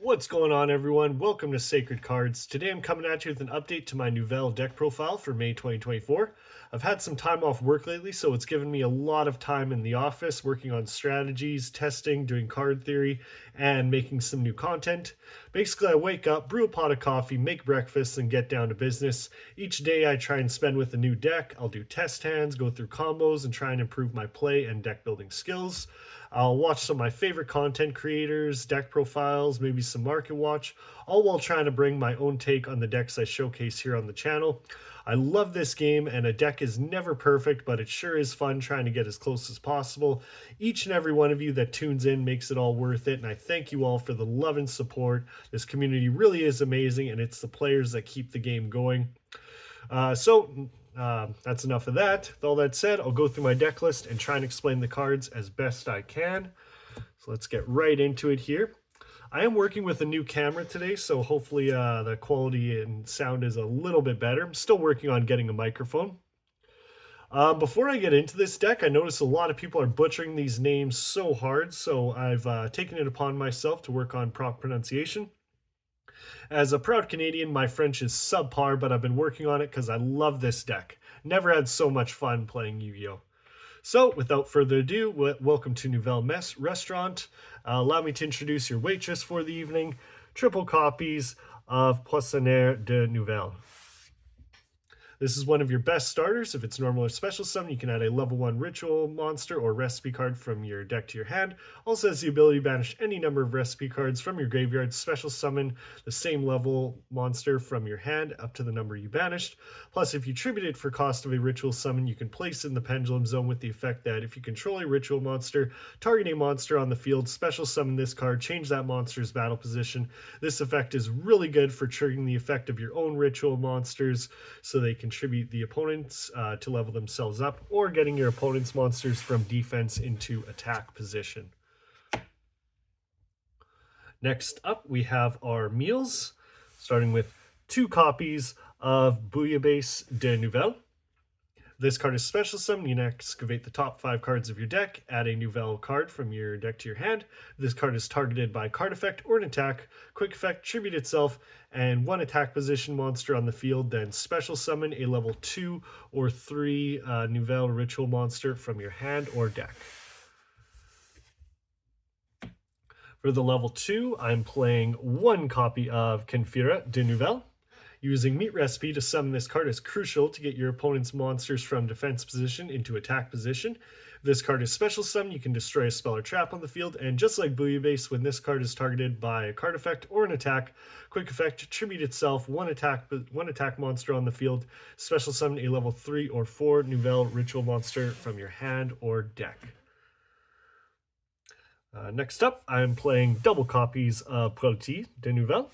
What's going on, everyone? Welcome to Sacred Cards. Today I'm coming at you with an update to my Nouvelle deck profile for May 2024. I've had some time off work lately, so it's given me a lot of time in the office working on strategies, testing, doing card theory, and making some new content. Basically, I wake up, brew a pot of coffee, make breakfast, and get down to business. Each day I try and spend with a new deck. I'll do test hands, go through combos, and try and improve my play and deck building skills. I'll watch some of my favorite content creators, deck profiles, maybe some market watch, all while trying to bring my own take on the decks I showcase here on the channel. I love this game, and a deck is never perfect, but it sure is fun trying to get as close as possible. Each and every one of you that tunes in makes it all worth it, and I thank you all for the love and support. This community really is amazing, and it's the players that keep the game going. That's enough of that. With all that said, I'll go through my deck list and try and explain the cards as best I can. So let's get right into it here. I am working with a new camera today, so hopefully the quality and sound is a little bit better. I'm still working on getting a microphone. Before I get into this deck, I notice a lot of people are butchering these names so hard, so I've taken it upon myself to work on proper pronunciation. As a proud Canadian, my French is subpar, but I've been working on it because I love this deck. Never had so much fun playing Yu-Gi-Oh! So, without further ado, welcome to Nouvelle Mess Restaurant. Allow me to introduce your waitress for the evening. Triple copies of Poissonnière de Nouvelles. This is one of your best starters. If it's normal or special summon, you can add a level 1 ritual monster or recipe card from your deck to your hand. Also has the ability to banish any number of recipe cards from your graveyard, special summon the same level monster from your hand up to the number you banished. Plus, if you tribute it for cost of a ritual summon, you can place it in the pendulum zone with the effect that if you control a ritual monster, target a monster on the field, special summon this card, change that monster's battle position. This effect is really good for triggering the effect of your own ritual monsters so they contribute the opponents to level themselves up, or getting your opponent's monsters from defense into attack position. Next up, we have our meals, starting with 2 copies of Bouillabaisse de Nouvelles. This card is special summon. You can excavate the top 5 cards of your deck, add a Nouvelle card from your deck to your hand. This card is targeted by card effect or an attack. Quick effect, tribute itself, and 1 attack position monster on the field. Then special summon a level 2 or 3 Nouvelle ritual monster from your hand or deck. For the level 2, I'm playing 1 copy of Confira de Nouvelles. Using Meat Recipe to summon this card is crucial to get your opponent's monsters from defense position into attack position. If this card is special summon, you can destroy a spell or trap on the field, and just like Bouillabaisse, when this card is targeted by a card effect or an attack, quick effect, tribute itself, one attack monster on the field, special summon a level 3 or 4 Nouvelle ritual monster from your hand or deck. Next up, I'm playing double copies of Proti de Nouvelles.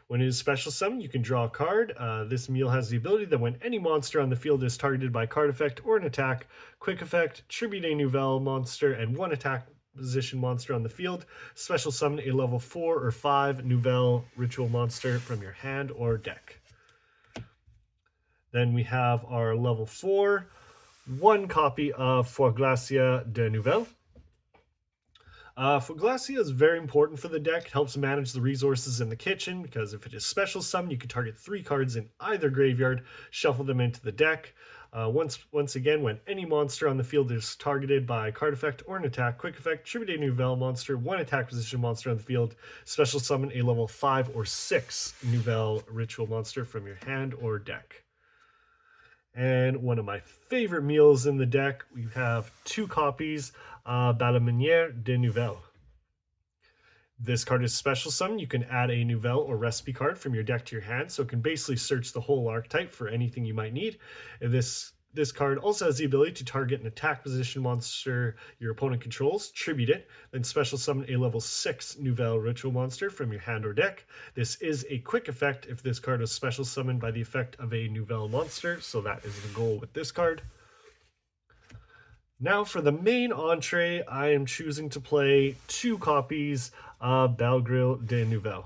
When it is special summon, you can draw a card. This meal has the ability that when any monster on the field is targeted by a card effect or an attack, quick effect, tribute a Nouvelle monster and 1 attack position monster on the field, special summon a level 4 or 5 Nouvelle ritual monster from your hand or deck. Then we have our level 4, 1 copy of Foie Glacia de Nouvelles. Foie Glacia is very important for the deck. It helps manage the resources in the kitchen because if it is special summon, you can target 3 cards in either graveyard, shuffle them into the deck. Once again, when any monster on the field is targeted by a card effect or an attack, quick effect, tribute a Nouvelle monster, 1 attack position monster on the field, special summon a level 5 or 6 Nouvelle ritual monster from your hand or deck. And one of my favorite meals in the deck, we have 2 copies of Balaminière de Nouvelles. This card is special summon. You can add a Nouvelle or recipe card from your deck to your hand, so it can basically search the whole archetype for anything you might need. And this card also has the ability to target an attack position monster your opponent controls, tribute it, then special summon a level 6 Nouvelle ritual monster from your hand or deck. This is a quick effect if this card is special summoned by the effect of a Nouvelle monster, so that is the goal with this card. Now for the main entree, I am choosing to play 2 copies of Belgril de Nouvelles.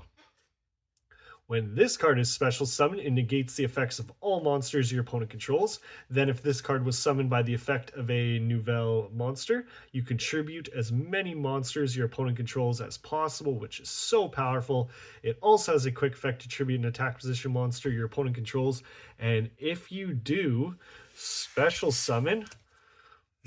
When this card is special summoned, it negates the effects of all monsters your opponent controls. Then if this card was summoned by the effect of a Nouvelle monster, you contribute as many monsters your opponent controls as possible, which is so powerful. It also has a quick effect to tribute an attack position monster your opponent controls. And if you do special summon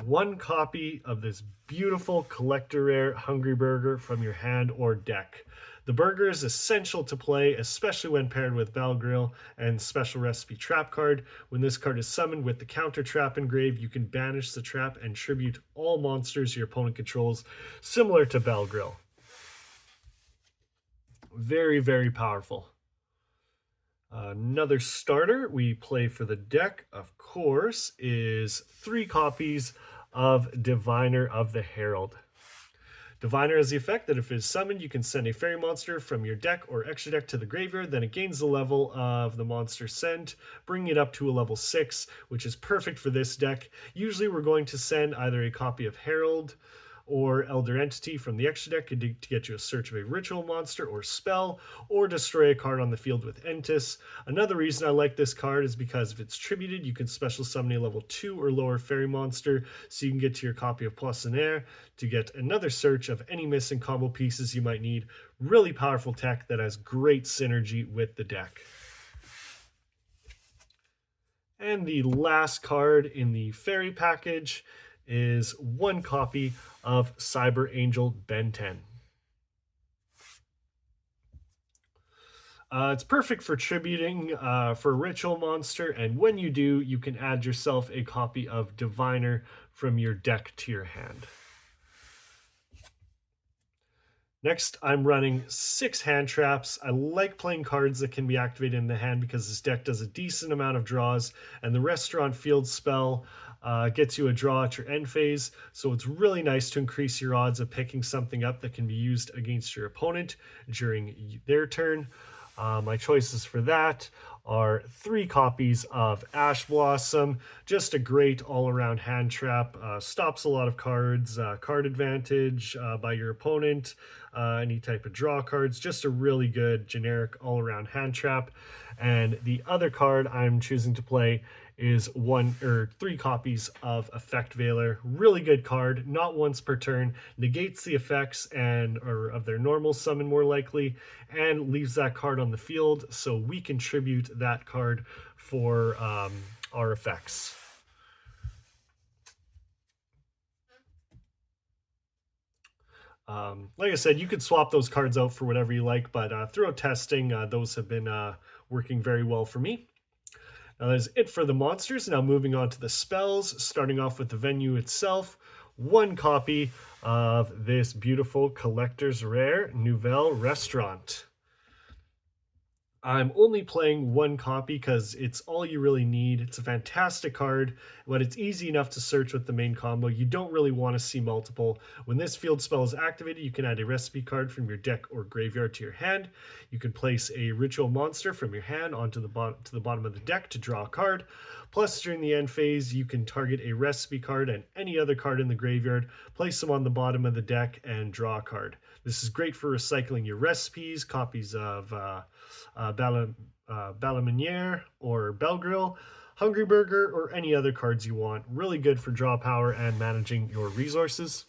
one copy of this beautiful collector rare Hungry Burger from your hand or deck. The burger is essential to play, especially when paired with Bell Grill and Special Recipe Trap card. When this card is summoned with the counter trap engraved, you can banish the trap and tribute all monsters your opponent controls, similar to Bell Grill. Very, very powerful. Another starter we play for the deck, of course, is 3 copies of Diviner of the Herald. Diviner has the effect that if it is summoned, you can send a fairy monster from your deck or extra deck to the graveyard. Then it gains the level of the monster sent, bringing it up to a level 6, which is perfect for this deck. Usually we're going to send either a copy of Herald or Elder Entity from the extra deck to get you a search of a ritual monster or spell, or destroy a card on the field with Entis. Another reason I like this card is because if it's tributed, you can special summon a level 2 or lower fairy monster, so you can get to your copy of Poissonnaire to get another search of any missing combo pieces you might need. Really powerful tech that has great synergy with the deck. And the last card in the fairy package is 1 copy of Cyber Angel Ben 10. It's perfect for tributing for a ritual monster, and when you do, you can add yourself a copy of Diviner from your deck to your hand. Next, I'm running 6 hand traps. I like playing cards that can be activated in the hand because this deck does a decent amount of draws, and the Restaurant Field spell gets you a draw at your end phase, so it's really nice to increase your odds of picking something up that can be used against your opponent during their turn. My choices for that are 3 copies of Ash Blossom, just a great all-around hand trap, stops a lot of cards, card advantage by your opponent, any type of draw cards, just a really good generic all-around hand trap. And the other card I'm choosing to play is 3 copies of Effect Veiler. Really good card, not once per turn, negates the effects or of their normal summon more likely, and leaves that card on the field, so we contribute that card for our effects. Like I said, you could swap those cards out for whatever you like, but throughout testing, those have been working very well for me. Now that is it for the monsters. Now moving on to the spells, starting off with the venue itself. 1 copy of this beautiful collector's rare Nouvelle Restaurant. I'm only playing 1 copy because it's all you really need. It's a fantastic card, but it's easy enough to search with the main combo. You don't really want to see multiple. When this field spell is activated, you can add a recipe card from your deck or graveyard to your hand. You can place a ritual monster from your hand onto the bottom of the deck to draw a card. Plus, during the end phase, you can target a recipe card and any other card in the graveyard, place them on the bottom of the deck, and draw a card. This is great for recycling your recipes, copies of Balaminiere or Belgrill, Hungry Burger, or any other cards you want. Really good for draw power and managing your resources.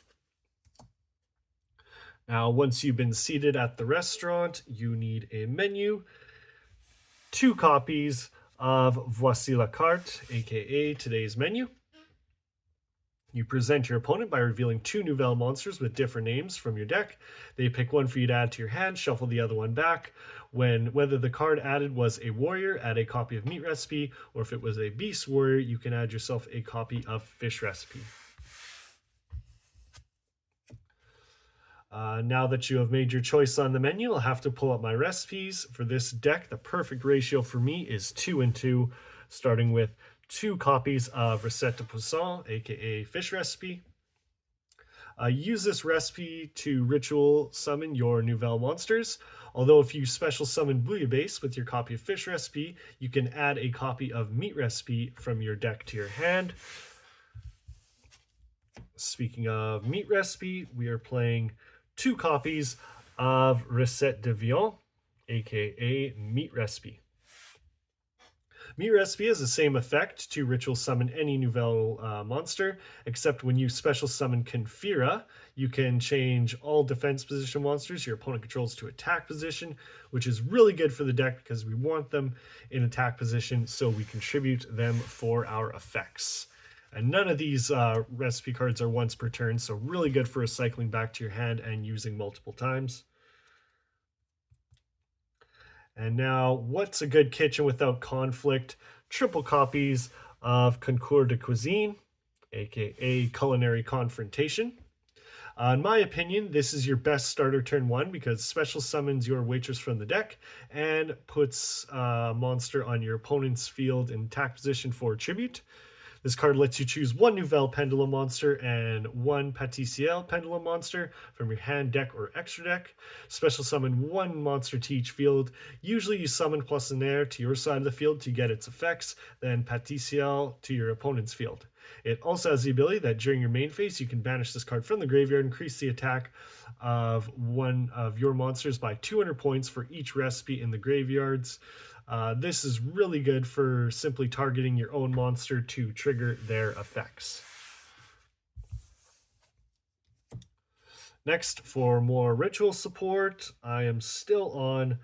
Now, once you've been seated at the restaurant, you need a menu, 2 copies of Voici la carte, aka today's menu. You present your opponent by revealing 2 Nouvelle monsters with different names from your deck. They pick one for you to add to your hand, shuffle the other one back. Whether the card added was a warrior, add a copy of Meat Recipe, or if it was a beast warrior, you can add yourself a copy of Fish Recipe. Now that you have made your choice on the menu, I'll have to pull up my recipes. For this deck, the perfect ratio for me is 2 and 2, starting with 2 copies of Recette de Poisson, aka Fish Recipe. Use this recipe to ritual summon your Nouvelle monsters. Although if you special summon Bouillabaisse with your copy of Fish Recipe, you can add a copy of Meat Recipe from your deck to your hand. Speaking of Meat Recipe, we are playing 2 copies of Recette de Viande, aka Meat Recipe. Meat Recipe has the same effect to ritual summon any Nouvelle monster, except when you special summon Confira, you can change all defense position monsters your opponent controls to attack position, which is really good for the deck because we want them in attack position so we contribute them for our effects. And none of these recipe cards are once per turn, so really good for recycling back to your hand and using multiple times. And now, what's a good kitchen without conflict? Triple copies of Concours de Cuisine, aka Culinary Confrontation. In my opinion, this is your best starter turn 1 because special summons your waitress from the deck and puts a monster on your opponent's field in attack position for tribute. This card lets you choose one Nouvelle Pendulum monster and one Paticiel Pendulum monster from your hand, deck, or extra deck. Special summon one monster to each field. Usually you summon Poissonnaire to your side of the field to get its effects, then Paticiel to your opponent's field. It also has the ability that during your main phase, you can banish this card from the graveyard, increase the attack of one of your monsters by 200 points for each recipe in the graveyards. This is really good for simply targeting your own monster to trigger their effects. Next, for more ritual support, I am still on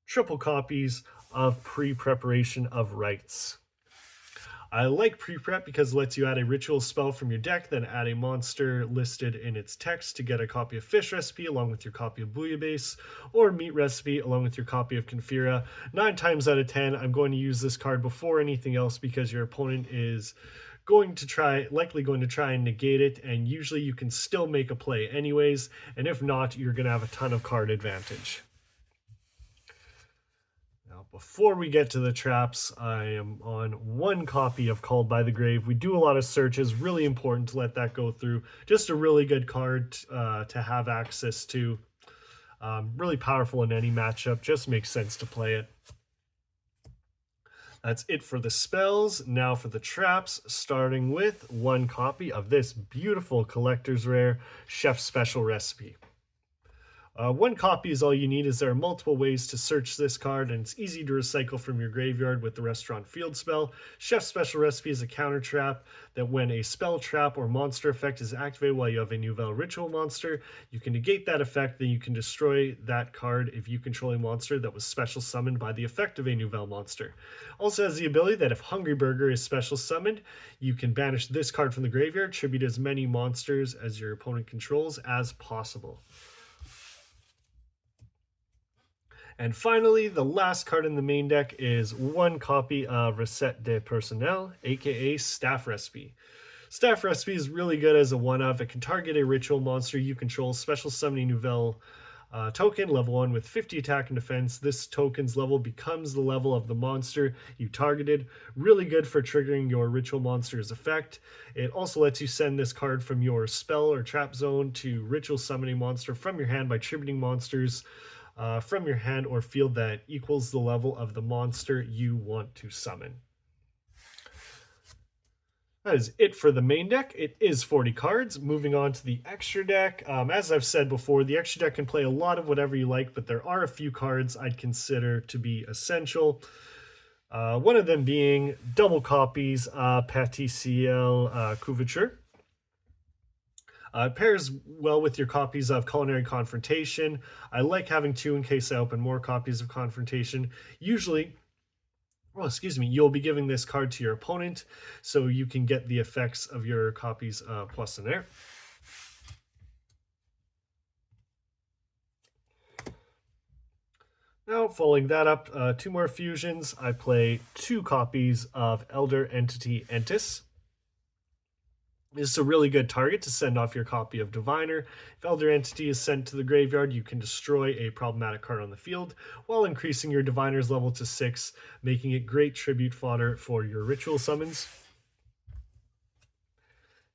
triple copies of Pre-Preparation of Rites. I like pre-prep because it lets you add a ritual spell from your deck, then add a monster listed in its text to get a copy of Fish Recipe along with your copy of Bouillabaisse, or Meat Recipe along with your copy of Confira. 9 times out of 10, I'm going to use this card before anything else because your opponent is likely going to try and negate it, and usually you can still make a play anyways, and if not, you're going to have a ton of card advantage. Before we get to the traps, I am on 1 copy of Called by the Grave. We do a lot of searches, really important to let that go through. Just a really good card to have access to. Really powerful in any matchup, just makes sense to play it. That's it for the spells. Now for the traps, starting with 1 copy of this beautiful collector's rare Chef's Special Recipe. 1 copy is all you need, as there are multiple ways to search this card, and it's easy to recycle from your graveyard with the Restaurant Field spell. Chef's Special Recipe is a counter trap that when a spell, trap, or monster effect is activated while you have a Nouvelle Ritual monster, you can negate that effect, then you can destroy that card if you control a monster that was special summoned by the effect of a Nouvelle monster. Also has the ability that if Hungry Burger is special summoned, you can banish this card from the graveyard, tribute as many monsters as your opponent controls as possible. And finally, the last card in the main deck is 1 copy of Recette de Personnel, aka Staff Recipe. Staff Recipe is really good as a one-of. It can target a ritual monster you control, special summoning Nouvelle token, level 1 with 50 attack and defense. This token's level becomes the level of the monster you targeted. Really good for triggering your ritual monster's effect. It also lets you send this card from your spell or trap zone to ritual summoning monster from your hand by tributing monsters from your hand or field that equals the level of the monster you want to summon. That is it for the main deck. It is 40 cards. Moving on to the extra deck. As I've said before, the extra deck can play a lot of whatever you like, but there are a few cards I'd consider to be essential. One of them being double copies of Paticiel Couverture. It pairs well with your copies of Culinary Confrontation. I like having 2 in case I open more copies of Confrontation. Usually, you'll be giving this card to your opponent so you can get the effects of your copies of Poissonnaire. Now, following that up, 2 more fusions. I play 2 copies of Elder Entity Entis. This is a really good target to send off your copy of Diviner. If Elder Entity is sent to the graveyard, you can destroy a problematic card on the field while increasing your Diviner's level to 6, making it great tribute fodder for your ritual summons.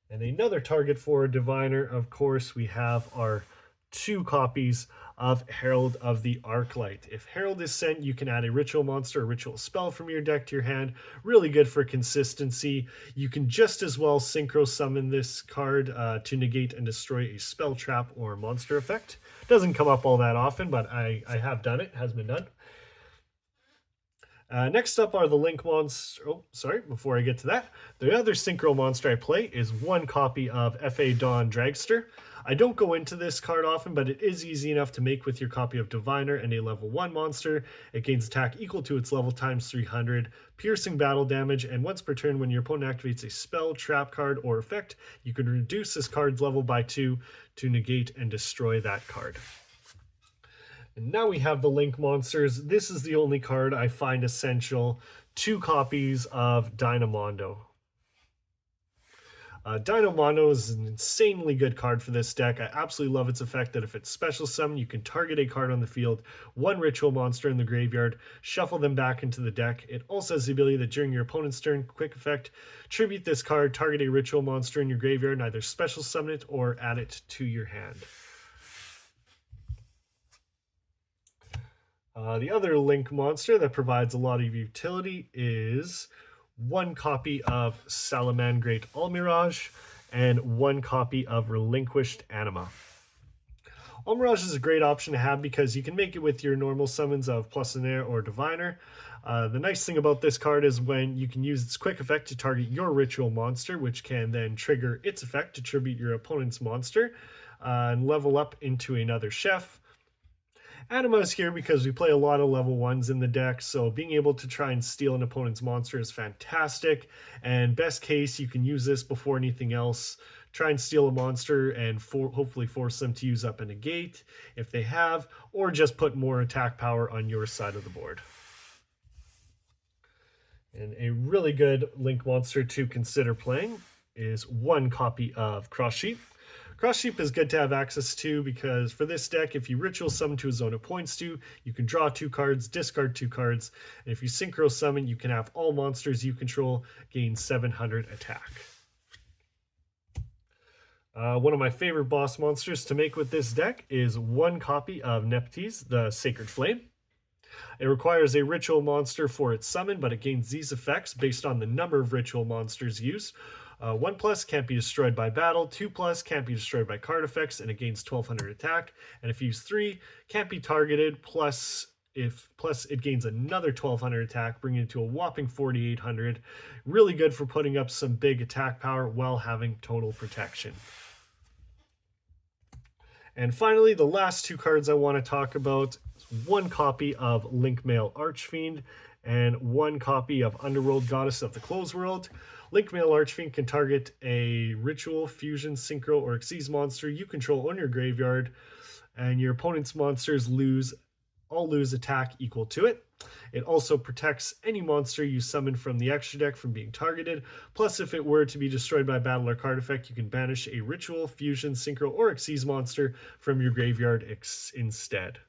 And another target for a Diviner, of course, we have our 2 copies of Herald of the Arclight. If Herald is sent, you can add a ritual monster or ritual spell from your deck to your hand. Really good for consistency. You can just as well synchro summon this card to negate and destroy a spell, trap, or monster effect. Doesn't come up all that often, but I have done it. Has been done. Next up are the Link monster. Oh, sorry, before I get to that, the other synchro monster I play is 1 copy of F.A. Dawn Dragster. I don't go into this card often, but it is easy enough to make with your copy of Diviner and a level 1 monster. It gains attack equal to its level times 300, piercing battle damage, and once per turn when your opponent activates a spell, trap card, or effect, you can reduce this card's level by 2 to negate and destroy that card. And now we have the Link monsters. This is the only card I find essential. 2 copies of Dynamondo. Dynamondo is an insanely good card for this deck. I absolutely love its effect that if it's special summon, you can target a card on the field, 1 ritual monster in the graveyard, shuffle them back into the deck. It also has the ability that during your opponent's turn, quick effect, tribute this card, target a ritual monster in your graveyard, and either special summon it or add it to your hand. The other Link monster that provides a lot of utility is 1 copy of Salamandrate Almirage and 1 copy of Relinquished Anima. Almirage is a great option to have because you can make it with your normal summons of Poissonnaire or Diviner. The nice thing about this card is when you can use its quick effect to target your ritual monster, which can then trigger its effect to tribute your opponent's monster and level up into another chef. Anima is here because we play a lot of level 1s in the deck, so being able to try and steal an opponent's monster is fantastic, and best case, you can use this before anything else. Try and steal a monster and hopefully force them to use up a negate if they have, or just put more attack power on your side of the board. And a really good Link monster to consider playing is 1 copy of Cross Sheep. Cross Sheep is good to have access to because for this deck, if you ritual summon to a zone it points to, you can draw 2 cards, discard 2 cards, and if you synchro summon, you can have all monsters you control gain 700 attack. One of my favorite boss monsters to make with this deck is 1 copy of Nepenthes, the Sacred Flame. It requires a ritual monster for its summon, but it gains these effects based on the number of ritual monsters used. 1+ can't be destroyed by battle, 2+ can't be destroyed by card effects, and it gains 1200 attack. And if you use 3, can't be targeted, plus it gains another 1200 attack, bringing it to a whopping 4800. Really good for putting up some big attack power while having total protection. And finally, the last 2 cards I want to talk about is 1 copy of Linkmail Archfiend and 1 copy of Underworld Goddess of the Closed World. Linkmail Archfiend can target a ritual, fusion, synchro, or Xyz monster you control on your graveyard, and your opponent's monsters all lose attack equal to it. It also protects any monster you summon from the extra deck from being targeted. Plus, if it were to be destroyed by battle or card effect, you can banish a ritual, fusion, synchro, or Xyz monster from your graveyard instead.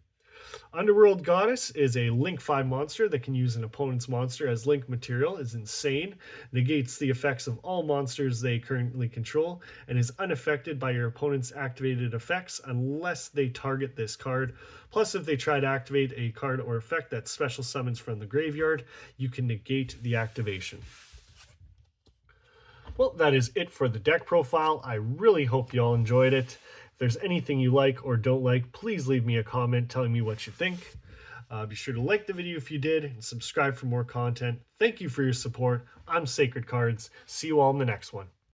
Underworld Goddess is a Link 5 monster that can use an opponent's monster as Link material. Is insane, negates the effects of all monsters they currently control, and is unaffected by your opponent's activated effects unless they target this card. Plus, if they try to activate a card or effect that special summons from the graveyard, you can negate the activation. Well, that is it for the deck profile. I really hope you all enjoyed it. If there's anything you like or don't like, please leave me a comment telling me what you think. Be sure to like the video if you did and subscribe for more content. Thank you for your support. I'm SacredCards. See you all in the next one.